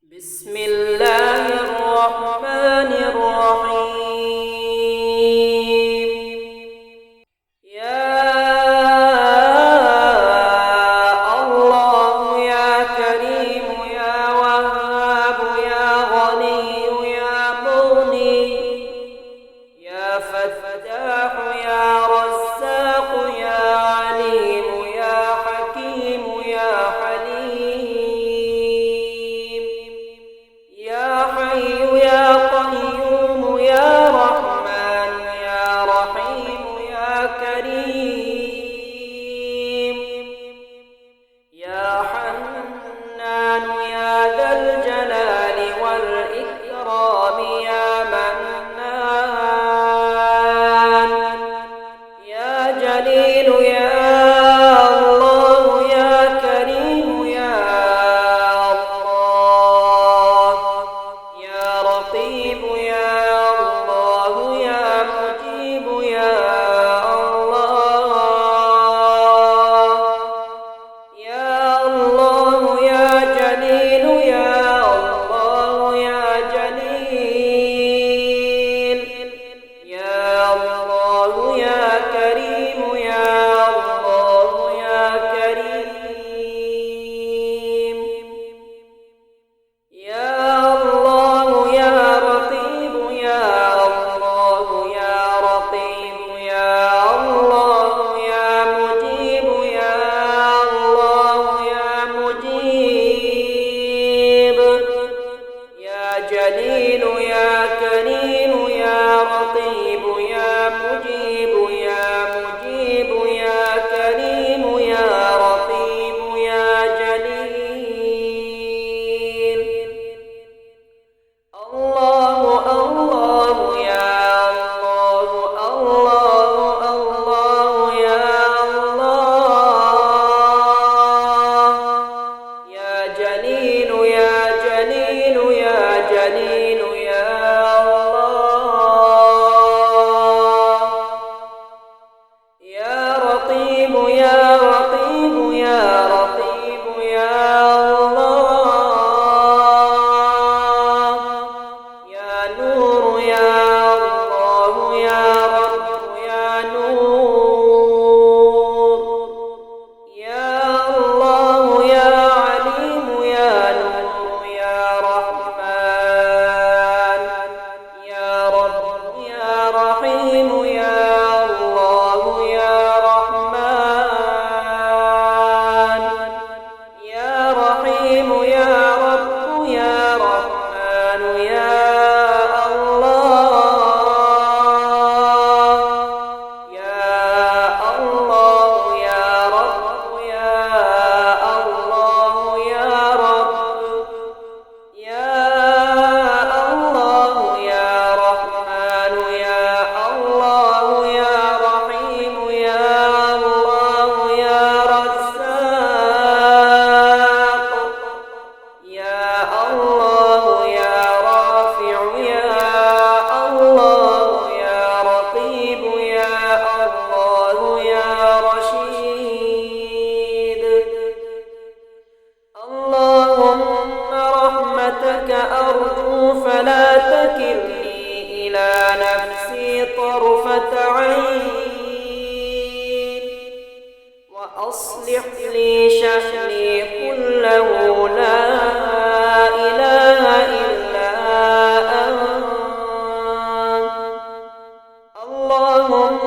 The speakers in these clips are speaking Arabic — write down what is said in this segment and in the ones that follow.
بسم الله الرحمن الرحيم. يا الله يا كريم يا وهاب يا غني يا مغني يا فتاح يا رزاق يا عليم يا حكيم يا حليم يا حي يا قيوم يا رحمن يا رحيم يا كريم يا حنان يا ذا الجلال والإكرام يا منان يا جليل يا الله يا كريم يا الله يا رقيب يا الله يا مجيب يا الله يا الله يا جليل يا الله يا جليل يا الله يا كريم يا الله يا كريم يا الله يا رقيب يا الله يا رقيب يا الله يا مجيب يا الله يا مجيب يا جليل يا كريم يا رقيب يا مجيب يا مجيب يا كريم يا رقيب يا جليل الله الله يا الله الله الله يا الله يا جليل يا جليل يا جليل يا الله يا رقيب يا رقيب يا رقيب يا الله يا نور يا الله يا رب يا نور يا الله يا عليم يا نور يا رحمن يا رب يا رحيم يا الله يا رحمن يا رحيم يا رب يا رحمن يا الله يا الله يا رب يا الله يا رب يا الله يا رحمن يا الله يا رحيم يا الله يا رزاق يا الله يا رافع يا الله يا رقيب يا الله يا رشيد اللهم رحمتك أرجو فلا تكلني إلى نفسي طرفة عين وأصلح لي شأني كله لا إله إلا أنت اللهم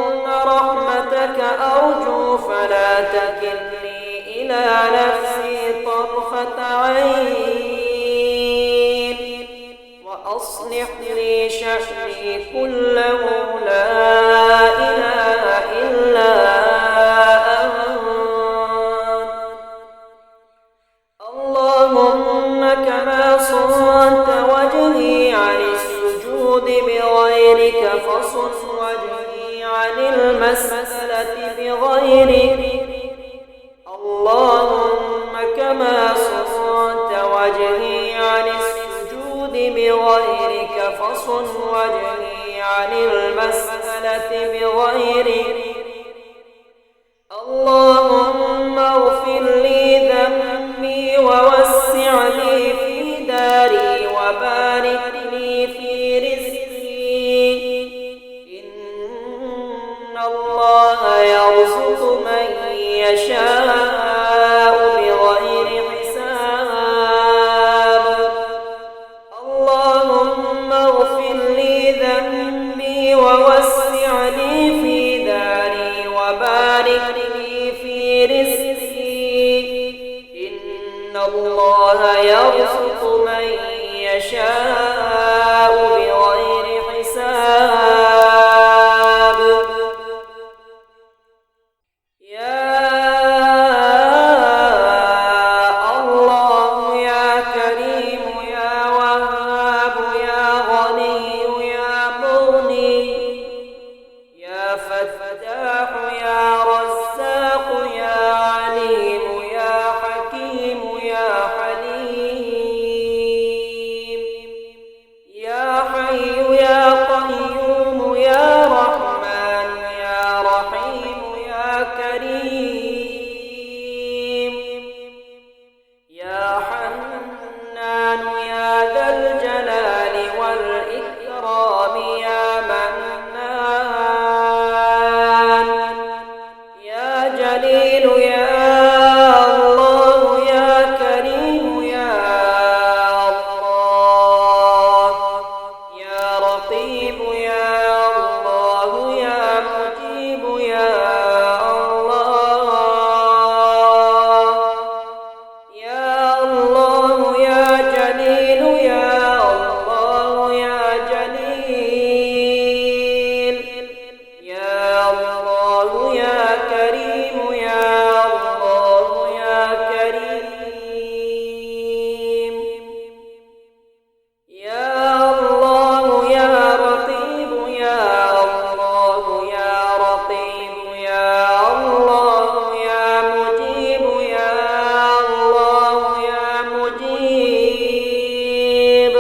رحمتك أرجو فلا تكلني إلى نفسي طرفة عين وأصلح لي شأني كله لا إله إلا أنت اللهم كما صرت وجهي عن السجود بغيرك فصل وجهي عن المسألة بغيرك اللهم كما صرت وجهي عن السجود بغيرك فصل وجهي عن المسألة بغيرك اللهم اغفر لي ذنبي ووسع لي في داري يرزق من يشاء بغير حساب يا الله يا كريم يا وهاب يا غني يا مغني يا فتاح يا رزاق يا عليم يا حكيم يا حليم يا حي يا قيوم يا رحمن يا رحيم يا كريم يا حنان يا ذا الجلال والإكرام يا منان يا جليل يا الله يا كريم يا الله يا رقيب يا الله يا مجيب يا الله يا الله يا جليل يا الله يا جليل يا الله يا كريم يا الله يا كريم يا الله يا رقيب يا الله يا رقيب يا الله يا مجيب يا الله يا مجيب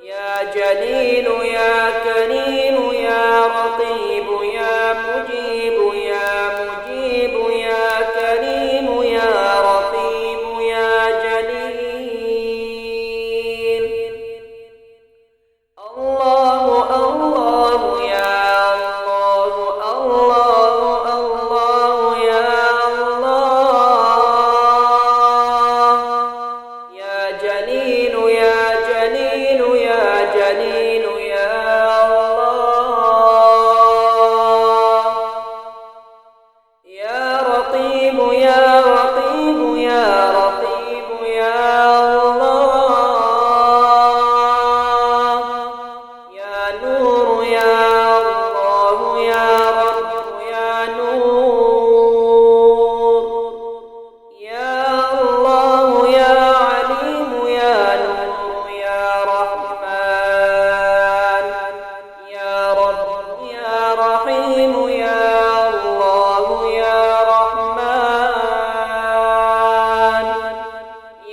يا جليل يا كريم يا رقيب يا مجيب يا مجيب يا كريم يا رقيب يا جليل الله الله يا الله الله الله يا الله يا جليل يا جليل يا جليل يا الله يا رقيب يا رقيب يا رقيب يا الله يا نور يا الله يا رب يا نور يا الله يا عليم يا نور يا رحمن يا رب يا رحيم يا الله يا رحمن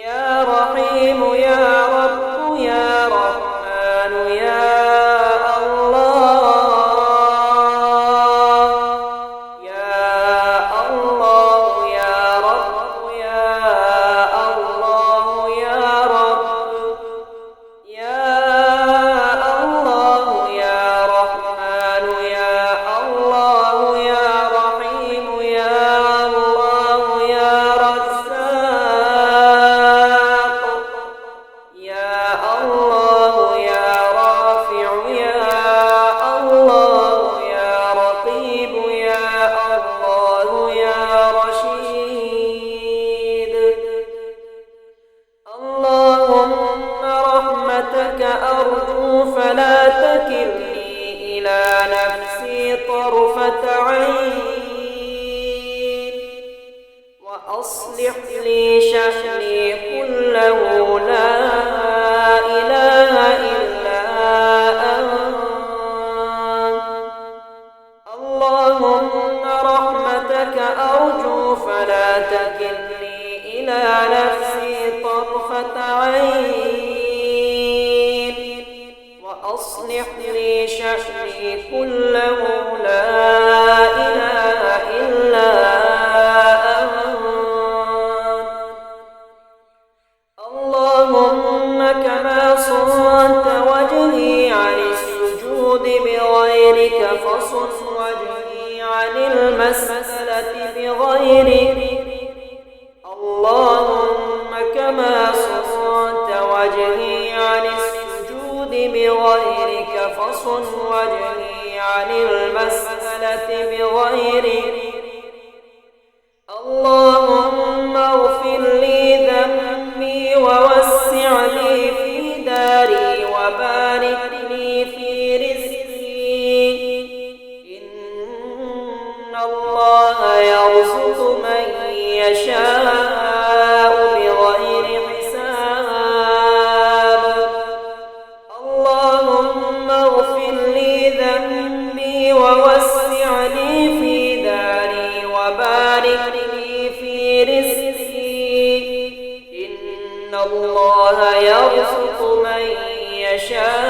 يا رحيم يا رب يا رحمن يا الله يا الله يا رب يا الله يا رب يا الله يا رحمن يا الله يا رحيم يا الله يا رزاق يا الله يا رافع يا الله يا رقيب يا الله يا رشيد اللهم رحمتك أرجو فلا تكلني إلى نفسي طرفة عين وأصلح لي شأني كله لا إله إلا أنت اللهم رحمتك أرجو فلا تكلني إلى نفسي طرفة عين وأصلح لي شأني كله لا إله إلا أنت اللهم كما صرت وجهي عن السجود بغيرك فصرف وجهي عن المسألة بغيرك اللهم كما صرت وجهي عن السجود بغيرك فصرف وجهي عن المسألة بغيرك اللهم اغفر لي ذنبي ووسع يرزق من يشاء